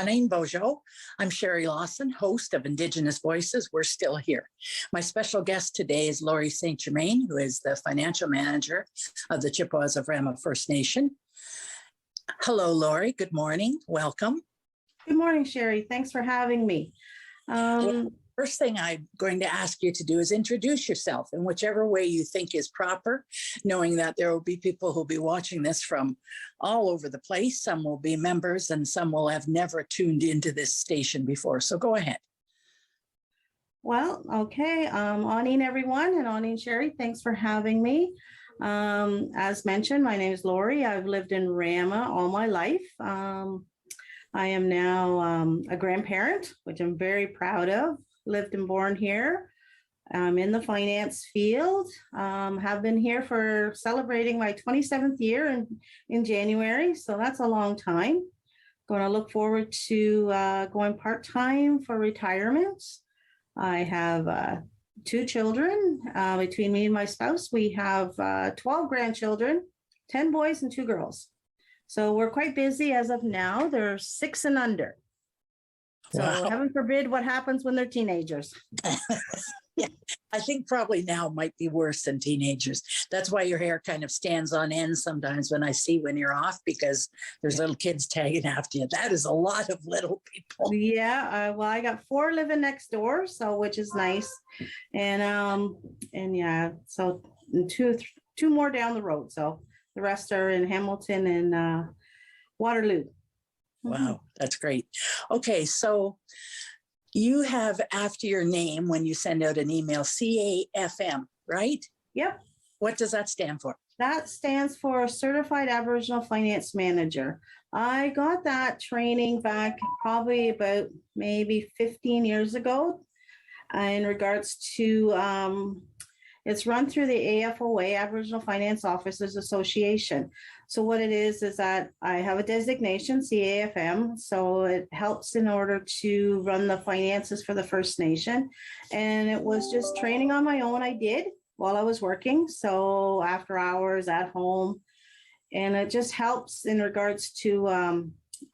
Germaine Bojo. I'm Sherry Lawson, host of Indigenous Voices. We're still here. My special guest today is Laurie St. Germaine, who is the financial manager of the Chippewas of Rama First Nation. Hello, Laurie. Good morning. Welcome. Good morning, Sherry. Thanks for having me. First thing I'm going to ask you to do is introduce yourself in whichever way you think is proper, knowing that there will be people who'll be watching this from all over the place. Some will be members and some will have never tuned into this station before. So go ahead. Well, okay. Awning everyone, and awning Sherry, thanks for having me. As mentioned, my name is Laurie. I've lived in Rama all my life. I am now a grandparent, which I'm very proud of. Lived and born here. I'm in the finance field. Have been here for celebrating my 27th year in January. So that's a long time. Going to look forward to going part-time for retirement. I have 2 children. Between me and my spouse, we have 12 grandchildren, 10 boys and 2 girls. So we're quite busy as of now. They're 6 and under. So Wow. heaven forbid what happens when they're teenagers. Yeah, I think probably now might be worse than teenagers. That's why your hair kind of stands on end sometimes when I see when you're off, because there's little kids tagging after you. That is a lot of little people. Yeah, well, I got 4 living next door, so which is nice, and yeah, so 2 more down the road. So the rest are in Hamilton and Waterloo. Wow, that's great. Okay, so you have after your name when you send out an email, CAFM, right? Yep. What does that stand for? That stands for Certified Aboriginal Finance Manager. I got that training back probably about maybe 15 years ago in regards to, it's run through the AFOA, Aboriginal Finance Officers Association. So what it is that I have a designation, CAFM, so it helps in order to run the finances for the First Nation. And it was just training on my own I did while I was working, so after hours at home. And it just helps in regards to,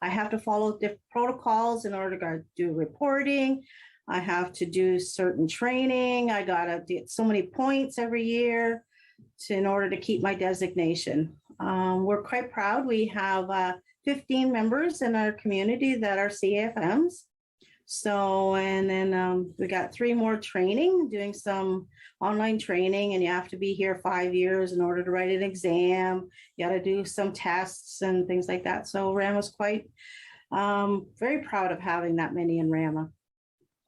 I have to follow different protocols in order to do reporting. I have to do certain training. I got to get so many points every year in order to keep my designation. We're quite proud. We have 15 members in our community that are CFMs. So, and then we got 3 more training, doing some online training, and you have to be here 5 years in order to write an exam. You got to do some tests and things like that. So Rama's quite very proud of having that many in Rama.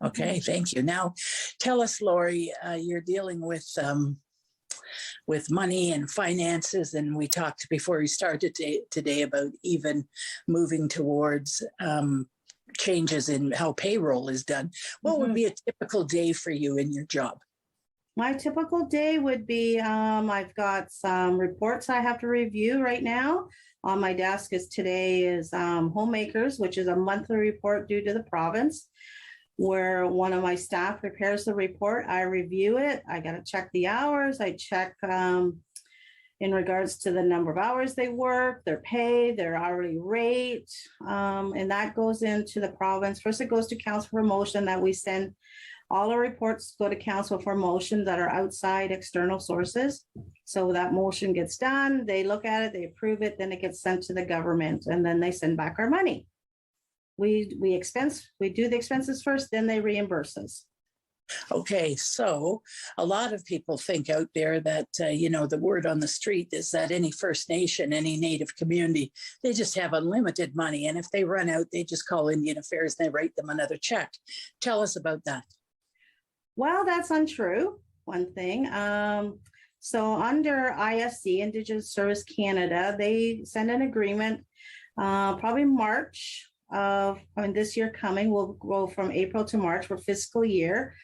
Okay, thank you. Now, tell us, Laurie, you're dealing with money and finances, and we talked before we started today about even moving towards changes in how payroll is done. What would be a typical day for you in your job? My typical day would be, I've got some reports I have to review right now. On my desk today is Homemakers, which is a monthly report due to the province, where one of my staff prepares the report. I review it. I got to check the hours. I check in regards to the number of hours they work, their pay, their hourly rate, and that goes into the province. First, it goes to council for motion that we send. All our reports go to council for motion that are outside external sources. So that motion gets done, they look at it, they approve it, then it gets sent to the government, and then they send back our money. We do the expenses first, then they reimburse us. Okay, so a lot of people think out there that, the word on the street is that any First Nation, any Native community, they just have unlimited money. And if they run out, they just call Indian Affairs and they write them another check. Tell us about that. Well, that's untrue, one thing. So under ISC, Indigenous Service Canada, they send an agreement, probably March of this year coming. We'll go from April to March for fiscal year.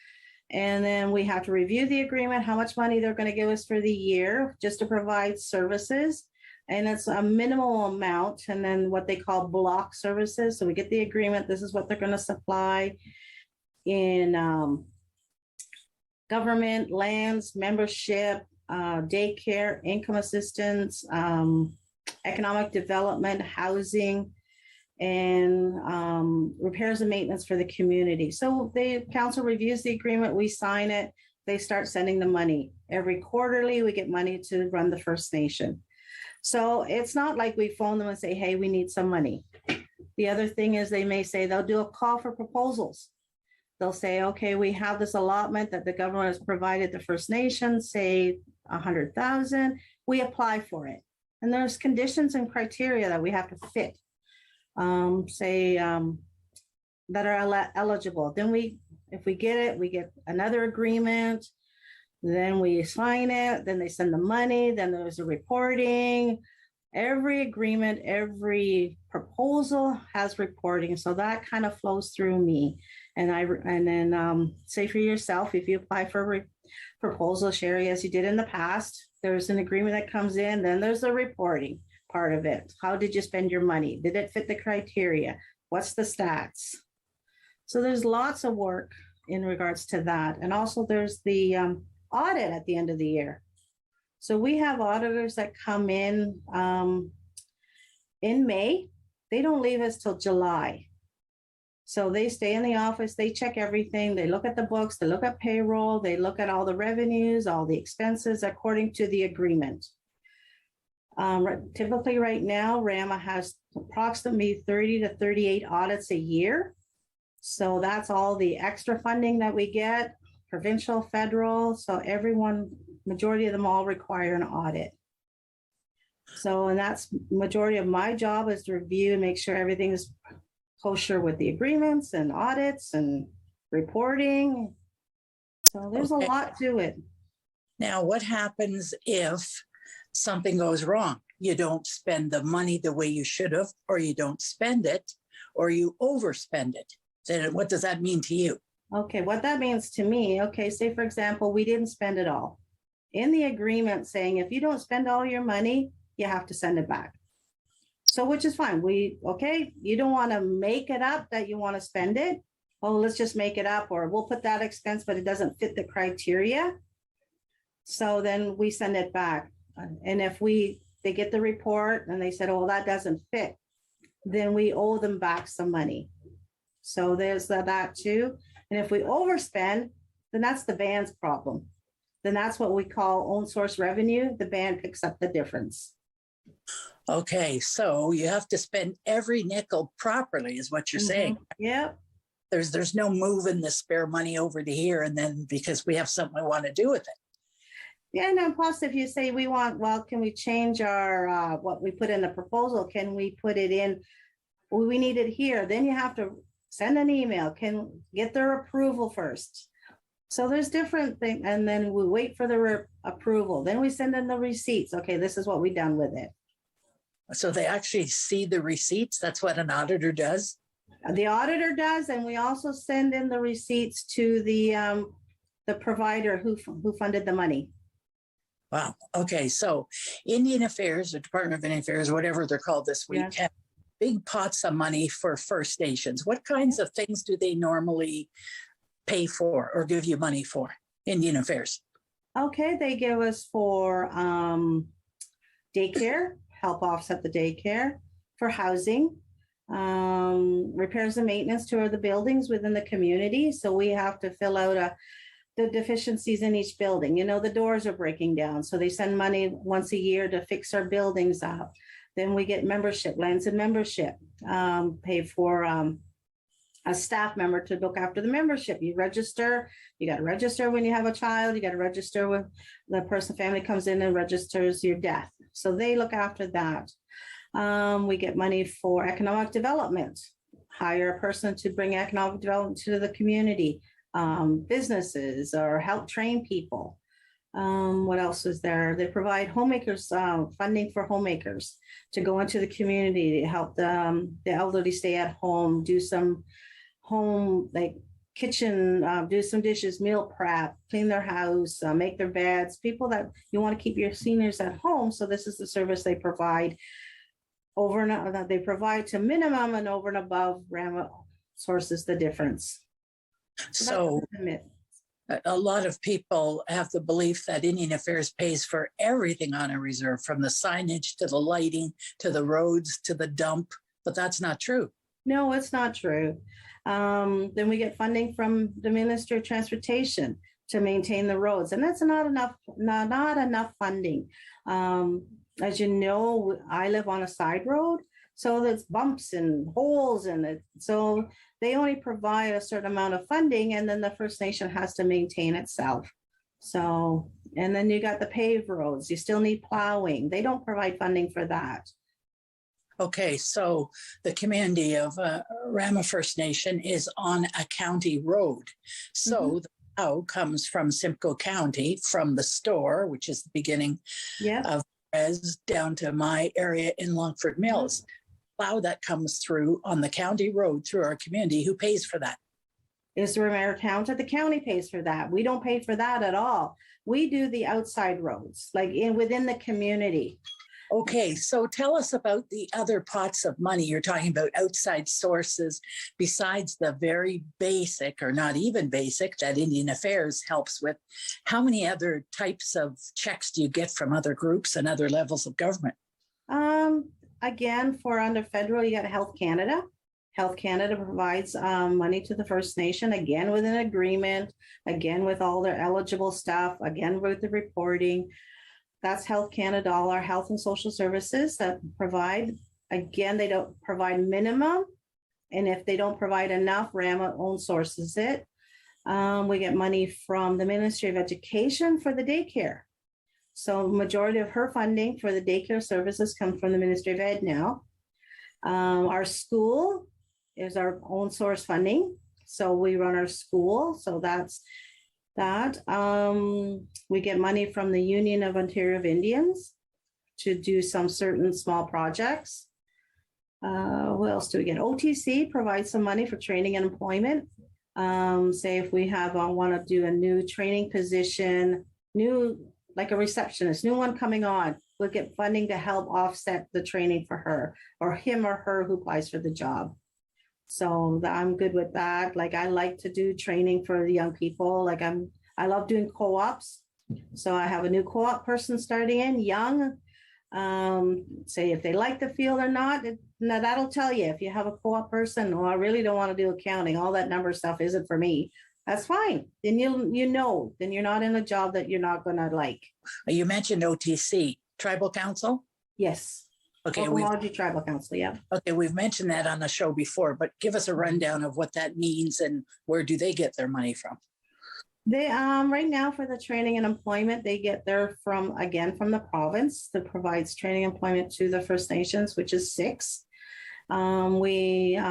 And then we have to review the agreement, how much money they're going to give us for the year just to provide services. And it's a minimal amount. And then what they call block services. So we get the agreement. This is what they're going to supply in government, lands, membership, daycare, income assistance, economic development, housing, and repairs and maintenance for the community. So the council reviews the agreement, we sign it, they start sending the money. Every quarterly, we get money to run the First Nation. So it's not like we phone them and say, hey, we need some money. The other thing is they may say they'll do a call for proposals. They'll say, okay, we have this allotment that the government has provided the First Nations, say 100,000, we apply for it. And there's conditions and criteria that we have to fit, that are eligible. Then if we get it, we get another agreement, then we sign it, then they send the money, then there's a reporting. Every agreement, every proposal has reporting. So that kind of flows through me. And then say for yourself, if you apply for a proposal, Sherry, as you did in the past, there's an agreement that comes in, then there's a reporting part of it. How did you spend your money? Did it fit the criteria? What's the stats? So there's lots of work in regards to that. And also there's the audit at the end of the year. So we have auditors that come in May. They don't leave us till July. So they stay in the office, they check everything, they look at the books, they look at payroll, they look at all the revenues, all the expenses according to the agreement. Typically right now, Rama has approximately 30 to 38 audits a year. So that's all the extra funding that we get, provincial, federal. So majority of them all require an audit. So, and that's majority of my job is to review and make sure everything is kosher with the agreements and audits and reporting. So there's a lot to it. Now, what happens if something goes wrong? You don't spend the money the way you should have, or you don't spend it, or you overspend it. Then what does that mean to you? Okay, what that means to me, okay, say for example, we didn't spend it all. In the agreement saying, if you don't spend all your money, you have to send it back. So, which is fine. You don't want to make it up that you want to spend it. Oh, let's just make it up, or we'll put that expense, but it doesn't fit the criteria. So then we send it back. And if they get the report and they said, oh, that doesn't fit, then we owe them back some money. So there's that too. And if we overspend, then that's the band's problem. Then that's what we call own source revenue. The band picks up the difference. Okay, so you have to spend every nickel properly, is what you're saying. Yep. There's no moving the spare money over to here and then because we have something we want to do with it. Yeah, and plus if you say can we change our what we put in the proposal? Can we put it in? We need it here. Then you have to send an email. Can get their approval first. So there's different things, and then we wait for the approval. Then we send in the receipts. Okay, this is what we done with it. So they actually see the receipts. That's what an auditor does. The auditor does, and we also send in the receipts to the provider who funded the money. Wow. Okay, so Indian Affairs, or Department of Indian Affairs, whatever they're called this week, have big pots of money for First Nations. What kinds of things do they normally pay for or give you money for, Indian Affairs? Okay, they give us for daycare, help offset the daycare, for housing, repairs and maintenance to the buildings within the community. So we have to fill out the deficiencies in each building. The doors are breaking down. So they send money once a year to fix our buildings up. Then we get membership, lands and membership, pay for a staff member to look after the membership. You got to register when you have a child, you got to register when the family comes in and registers your death. So they look after that. We get money for economic development, hire a person to bring economic development to the community, businesses, or help train people. What else is there? They provide homemakers, funding for homemakers to go into the community to help the elderly stay at home, do some home, like kitchen, do some dishes, meal prep, clean their house, make their beds, people that you want to keep your seniors at home. So this is the service they provide they provide to minimum, and over and above Rama sources the difference. So a lot of people have the belief that Indian Affairs pays for everything on a reserve, from the signage to the lighting to the roads to the dump, but that's not true. No, it's not true. Then we get funding from the Ministry of Transportation to maintain the roads, and that's not enough. Not enough funding. As you know, I live on a side road, so there's bumps and holes in it. So they only provide a certain amount of funding, and then the First Nation has to maintain itself. So, and then you got the paved roads. You still need plowing. They don't provide funding for that. Okay, so the community of Rama First Nation is on a county road. So the plow comes from Simcoe County, from the store, which is the beginning of Res, down to my area in Longford Mills. Plow that comes through on the county road through our community. Who pays for that? Is the Rama County. The county pays for that. We don't pay for that at all. We do the outside roads, like within the community. Okay, so tell us about the other pots of money. You're talking about outside sources besides the very basic, or not even basic, that Indian Affairs helps with. How many other types of checks do you get from other groups and other levels of government? Again, for under federal, you got Health Canada. Health Canada provides money to the First Nation, again with an agreement, again with all their eligible stuff, again with the reporting. That's Health Canada, all our health and social services that provide. Again, they don't provide minimum. And if they don't provide enough, Rama own sources it. We get money from the Ministry of Education for the daycare. So majority of her funding for the daycare services come from the Ministry of Ed now. Our school is our own source funding. So we run our school. So that's that. We get money from the Union of Ontario of Indians to do some certain small projects. What else do we get? OTC provides some money for training and employment. Say if we have want to do a new training position, like a receptionist, new one coming on, we'll get funding to help offset the training for her, or him or her who applies for the job. So I'm good with that. Like I like to do training for the young people. Like I love doing co-ops. So I have a new co-op person starting in young. Say if they like the field or not, now that'll tell you. If you have a co-op person, oh, I really don't want to do accounting, all that number stuff isn't for me. That's fine. Then then you're not in a job that you're not going to like. You mentioned OTC, Tribal Council? Yes. Okay, Tribal Council, yeah. Okay, we've mentioned that on the show before, but give us a rundown of what that means and where do they get their money from? They right now for the training and employment, they get their from the province that provides training and employment to the First Nations, which is 6. You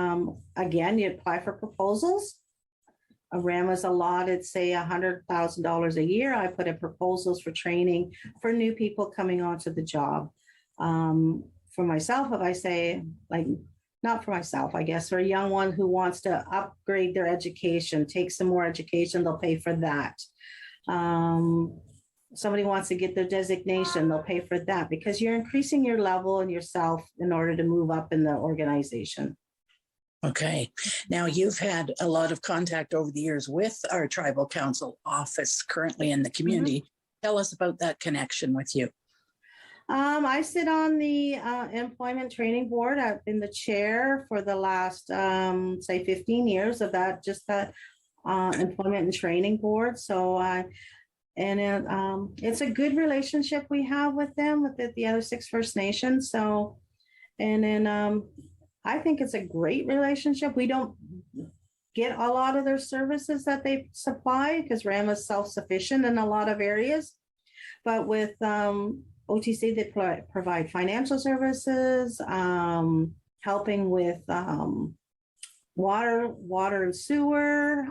apply for proposals. Rama's allotted, say, $100,000 a year. I put in proposals for training for new people coming onto the job. For myself, if I say, like, not for myself, I guess, for a young one who wants to upgrade their education, take some more education, they'll pay for that. Somebody wants to get their designation, they'll pay for that, because you're increasing your level and yourself in order to move up in the organization. Okay. Now, you've had a lot of contact over the years with our Tribal Council office currently in the community. Tell us about that connection with you. I sit on the employment training board. I've been the chair for the last, say, 15 years of that, just that employment and training board. So, it's a good relationship we have with them, with the other 6 First Nations. So, and then I think it's a great relationship. We don't get a lot of their services that they supply because Rama is self-sufficient in a lot of areas. But with OTC, they provide financial services, helping with water and sewer.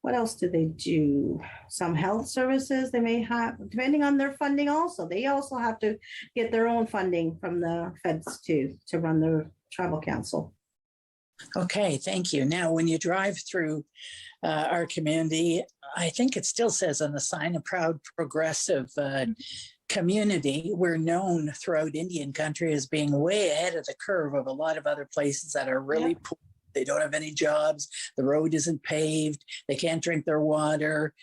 What else do they do? Some health services they may have, depending on their funding also. They also have to get their own funding from the feds to run their tribal council. Okay, thank you. Now, when you drive through our community, I think it still says on the sign, a proud, progressive community. We're known throughout Indian country as being way ahead of the curve of a lot of other places that are really poor. They don't have any jobs. The road isn't paved. They can't drink their water.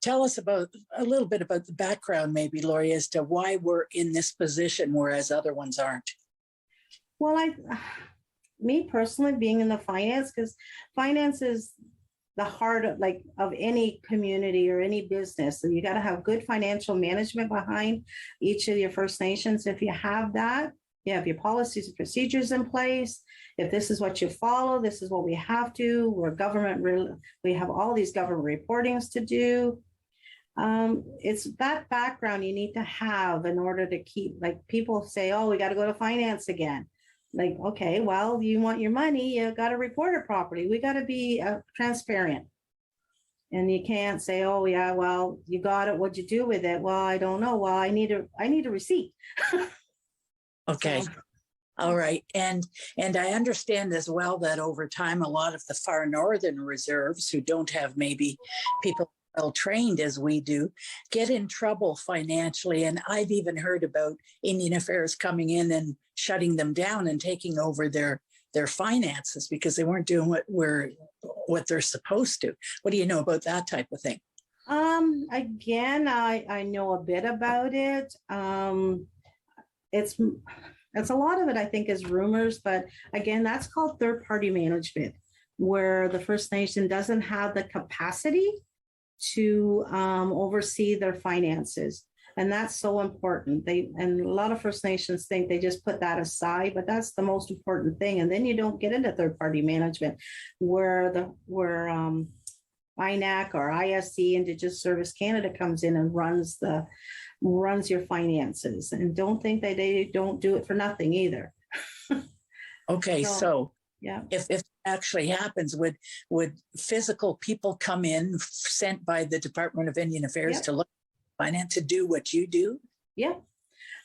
Tell us a little bit about the background, maybe, Laurie, as to why we're in this position, whereas other ones aren't. Well, me personally, being in the finance, because finance is the heart of any community or any business. So you got to have good financial management behind each of your First Nations. If you have that, you have your policies and procedures in place. If this is what you follow, this is what we have to. We're government, we have all these government reportings to do. It's that background you need to have in order to keep, like people say, oh, we got to go to finance again. Like, okay, well, you want your money, you got to report it properly. We got to be transparent. And you can't say, oh yeah, well, you got it. What'd you do with it? Well, I don't know. Well, I need a receipt. Okay. So, All right. And I understand as well that over time, a lot of the far northern reserves who don't have maybe people well trained as we do get in trouble financially. And I've even heard about Indian Affairs coming in and shutting them down and taking over their finances because they weren't doing what they're supposed to. What do you know about that type of thing? Again, I know a bit about it. It's a lot of it, I think, is rumors, but again, that's called third-party management, where the First Nation doesn't have the capacity to oversee their finances. And that's so important. And a lot of First Nations think they just put that aside, but that's the most important thing. And then you don't get into third-party management where INAC or ISC, Indigenous Service Canada, comes in and runs your finances. And don't think that they don't do it for nothing either. Okay, so yeah. If it actually happens, would physical people come in sent by the Department of Indian Affairs to look at finance to do what you do? Yeah.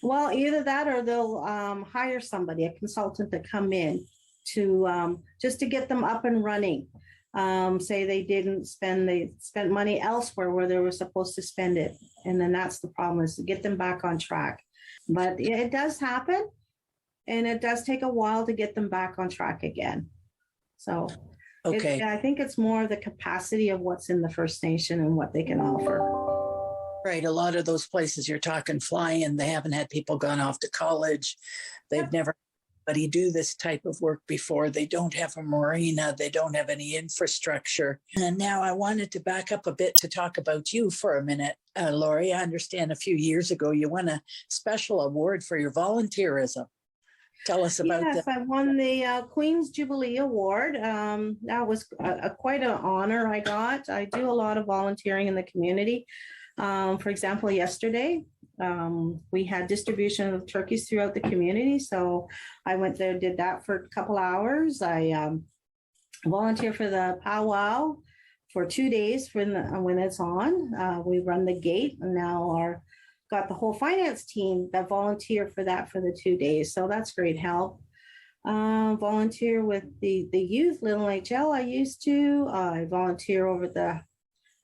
Well, either that or they'll hire somebody, a consultant, to come in to just to get them up and running. Say they spent money elsewhere where they were supposed to spend it. And then that's the problem, is to get them back on track. But it does happen. And it does take a while to get them back on track again. So okay. I think it's more the capacity of what's in the First Nation and what they can offer. Right. A lot of those places you're talking fly in, they haven't had people gone off to college. They've never had anybody do this type of work before. They don't have a marina. They don't have any infrastructure. And now I wanted to back up a bit to talk about you for a minute. Lori, I understand a few years ago you won a special award for your volunteerism. Tell us about that. Yes, I won the Queen's Jubilee Award. That was quite an honor I got. I do a lot of volunteering in the community. For example, yesterday, we had distribution of turkeys throughout the community. So I went there, did that for a couple hours. I volunteer for the powwow for 2 days when it's on. We run the gate, and now got the whole finance team that volunteer for the 2 days. So that's great help. Volunteer with the youth, Little HL I used to. I volunteer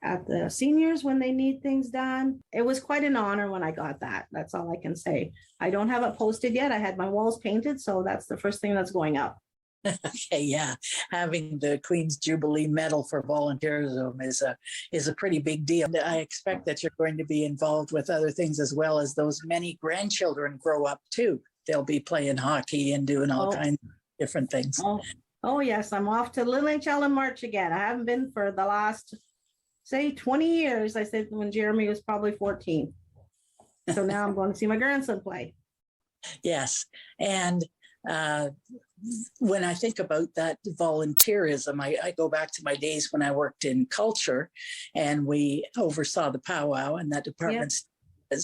at the seniors when they need things done. It was quite an honor when I got that. That's all I can say. I don't have it posted yet. I had my walls painted, so that's the first thing that's going up. Okay, yeah. Having the Queen's Jubilee Medal for volunteerism is a pretty big deal. I expect that you're going to be involved with other things as well as those many grandchildren grow up too. They'll be playing hockey and doing all kinds of different things. Oh yes, I'm off to Little HL in March again. I haven't been for the last, say, 20 years. I said when Jeremy was probably 14. So now I'm going to see my grandson play. Yes. And when I think about that volunteerism, I go back to my days when I worked in culture and we oversaw the powwow and that department. Yep.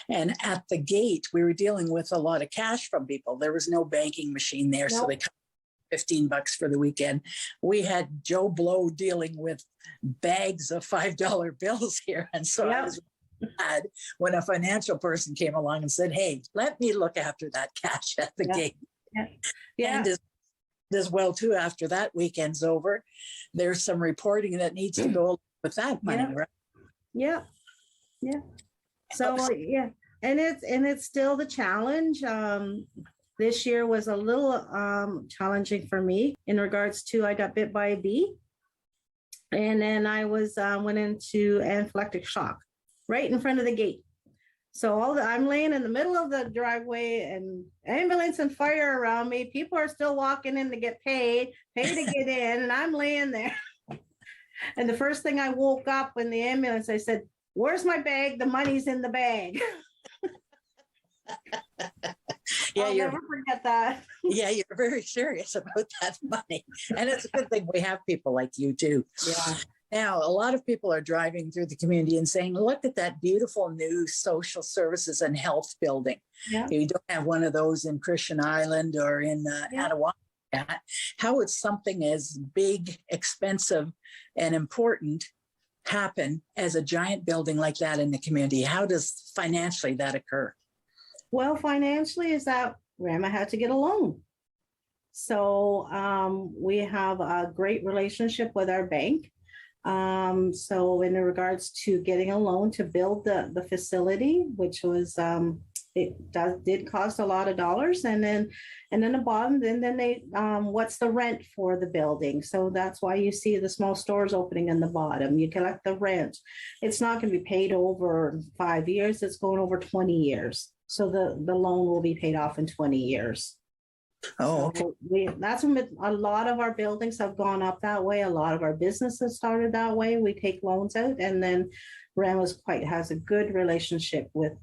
And at the gate, we were dealing with a lot of cash from people. There was no banking machine there. Nope. So they cut $15 for the weekend. We had Joe Blow dealing with bags of $5 bills here. And so I was glad when a financial person came along and said, hey, let me look after that cash at the gate. And as well, too, after that weekend's over, there's some reporting that needs to go with that money, right? Yeah. So, and it's still the challenge. This year was a little challenging for me in regards to I got bit by a bee, and then I went into anaphylactic shock right in front of the gate. So I'm laying in the middle of the driveway and ambulance and fire around me. People are still walking in to get paid, pay to get in, and I'm laying there. And the first thing I woke up in the ambulance, I said, "Where's my bag? The money's in the bag." Yeah, I'll never forget that. Yeah, you're very serious about that money. And it's a good thing we have people like you too. Yeah. Now, a lot of people are driving through the community and saying, look at that beautiful new social services and health building. Yeah. You don't have one of those in Christian Island or in Attawampa. How would something as big, expensive, and important happen as a giant building like that in the community? How does financially that occur? Well, financially is that Rama had to get a loan. So we have a great relationship with our bank. So in regards to getting a loan to build the facility, which was did cost a lot of dollars, and then the bottom, and then they what's the rent for the building? So that's why you see the small stores opening in the bottom. You collect the rent. It's not going to be paid over 5 years. It's going over 20 years. So the loan will be paid off in 20 years. Oh, okay. So that's a lot of our buildings have gone up that way. A lot of our businesses started that way. We take loans out, and then Rama's has a good relationship with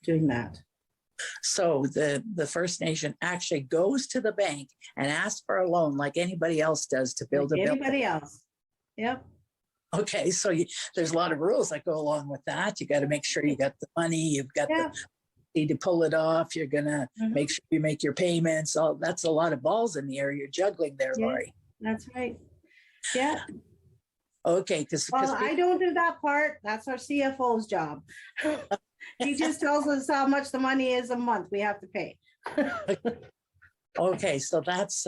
doing that. So the First Nation actually goes to the bank and asks for a loan like anybody else does to build a building. Anybody else. Yep. Okay, so there's a lot of rules that go along with that. You got to make sure you got the money, you've got the to pull it off. You're going to make sure you make your payments. Oh, that's a lot of balls in the air you're juggling there, Lori. That's right. Yeah. Okay. Well, I don't do that part. That's our CFO's job. He just tells us how much the money is a month we have to pay. Okay. So that's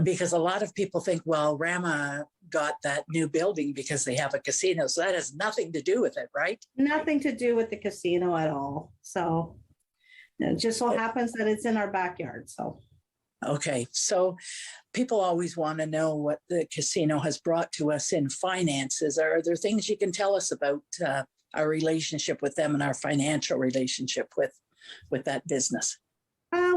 because a lot of people think, well, Rama got that new building because they have a casino. So that has nothing to do with it, right? Nothing to do with the casino at all. So it just so happens that it's in our backyard. So. Okay. So people always want to know what the casino has brought to us in finances. Are there things you can tell us about our relationship with them and our financial relationship with that business?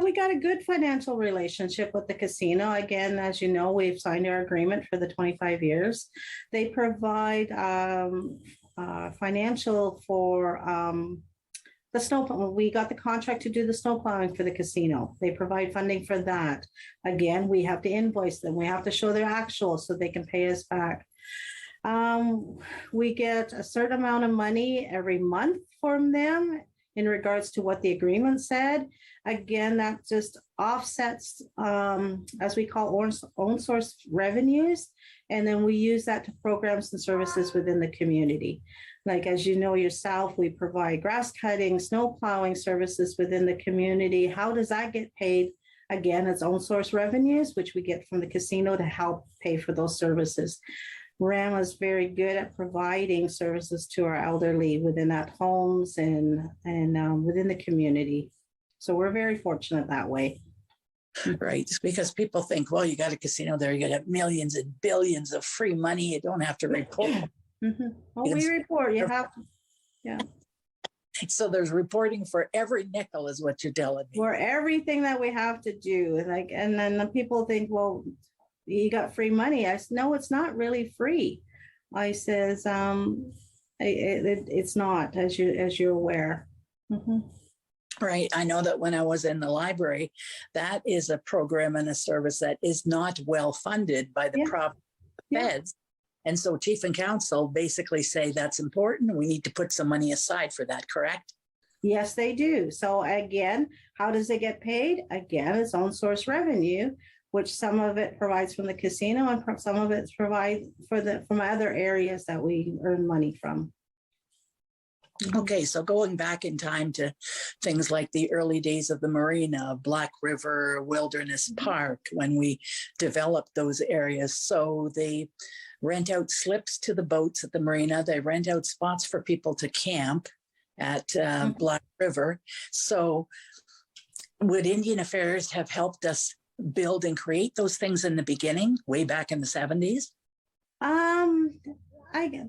We got a good financial relationship with the casino. Again, as you know, we've signed our agreement for the 25 years. They provide financial for the snow. We got the contract to do the snow plowing for the casino. They provide funding for that. Again, we have to invoice them. We have to show their actual so they can pay us back. We get a certain amount of money every month from them in regards to what the agreement said. Again, that just offsets, as we call own source revenues. And then we use that to programs and services within the community. Like, as you know yourself, we provide grass cutting, snow plowing services within the community. How does that get paid? Again, it's own source revenues, which we get from the casino to help pay for those services. Rama is very good at providing services to our elderly within at homes and within the community. So we're very fortunate that way. Right. Because people think, well, you got a casino there, you got millions and billions of free money. You don't have to report. Well, we report. You have to. Yeah. So there's reporting for every nickel is what you're telling me. For everything that we have to do. And then the people think, well, you got free money. I said, no, it's not really free. I says, it's not, as you're aware. Right. I know that when I was in the library, that is a program and a service that is not well funded by the province feds. And so chief and council basically say that's important. We need to put some money aside for that, correct? Yes, they do. So again, how does it get paid? Again, it's own source revenue, which some of it provides from the casino and some of it's provided from other areas that we earn money from. Okay, so going back in time to things like the early days of the marina, Black River Wilderness Park, when we developed those areas. So they rent out slips to the boats at the marina. They rent out spots for people to camp at Black River. So would Indian Affairs have helped us build and create those things in the beginning, way back in the 70s?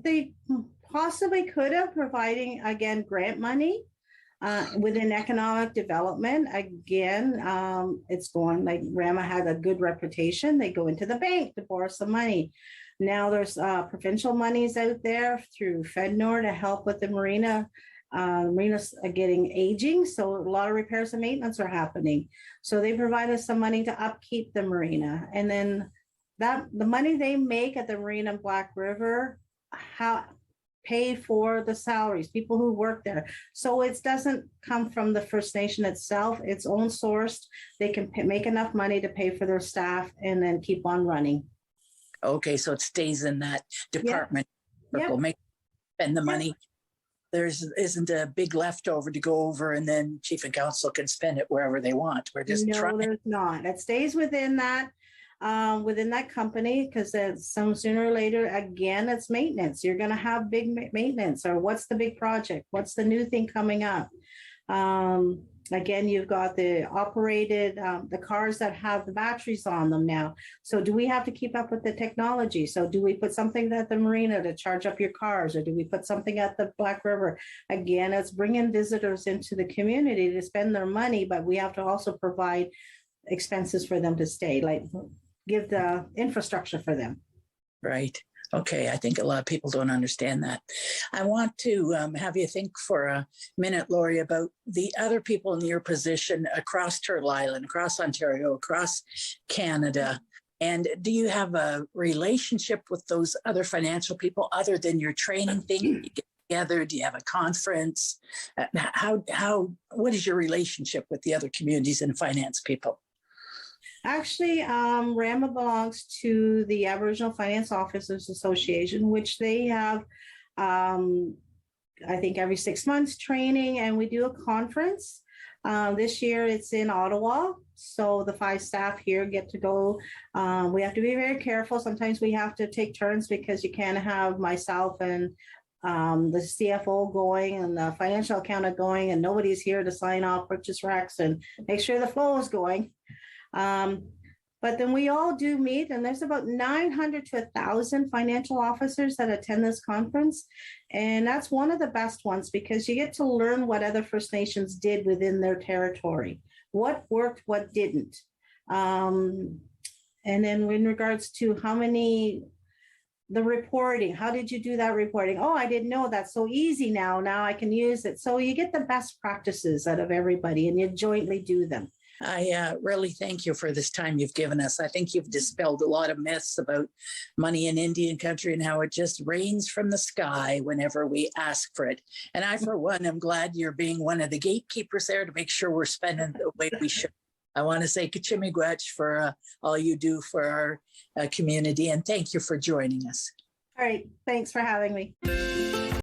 They possibly could have, providing, again, grant money within economic development. Again, it's going, like Rama had a good reputation. They go into the bank to borrow some money. Now there's provincial monies out there through FedNor to help with the marina. Marinas are getting aging, so a lot of repairs and maintenance are happening. So they provide us some money to upkeep the marina. And then the money they make at the marina in Black River, pay for the salaries, people who work there. So it doesn't come from the First Nation itself, it's own sourced. They can make enough money to pay for their staff and then keep on running. Okay, so it stays in that department. Yep. Make spend the money. There isn't a big leftover to go over, and then chief and council can spend it wherever they want. We're just no, there's not. It stays within that company, because sooner or later, again, it's maintenance. You're going to have big maintenance, or what's the big project? What's the new thing coming up? Again, you've got the operated, the cars that have the batteries on them now. So do we have to keep up with the technology? So do we put something at the marina to charge up your cars, or do we put something at the Black River? Again, it's bringing visitors into the community to spend their money, but we have to also provide expenses for them to stay, like give the infrastructure for them. Right. Okay, I think a lot of people don't understand that. I want to have you think for a minute, Lori, about the other people in your position across Turtle Island, across Ontario, across Canada. And do you have a relationship with those other financial people other than your training thing? You get together? Do you have a conference? What is your relationship with the other communities and finance people? Actually, Rama belongs to the Aboriginal Finance Officers Association, which they have, I think, every 6 months training, and we do a conference. This year it's in Ottawa, so the 5 staff here get to go. We have to be very careful. Sometimes we have to take turns, because you can't have myself and the CFO going and the financial accountant going, and nobody's here to sign off purchase recs and make sure the flow is going. But then we all do meet, and there's about 900 to 1,000 financial officers that attend this conference. And that's one of the best ones, because you get to learn what other First Nations did within their territory, what worked, what didn't. And then in regards to the reporting, how did you do that reporting? Oh, I didn't know, that's so easy now I can use it. So you get the best practices out of everybody, and you jointly do them. I really thank you for this time you've given us. I think you've dispelled a lot of myths about money in Indian country and how it just rains from the sky whenever we ask for it. And I, for one, am glad you're being one of the gatekeepers there to make sure we're spending the way we should. I want to say Kachimigwech for all you do for our community, and thank you for joining us. All right. Thanks for having me.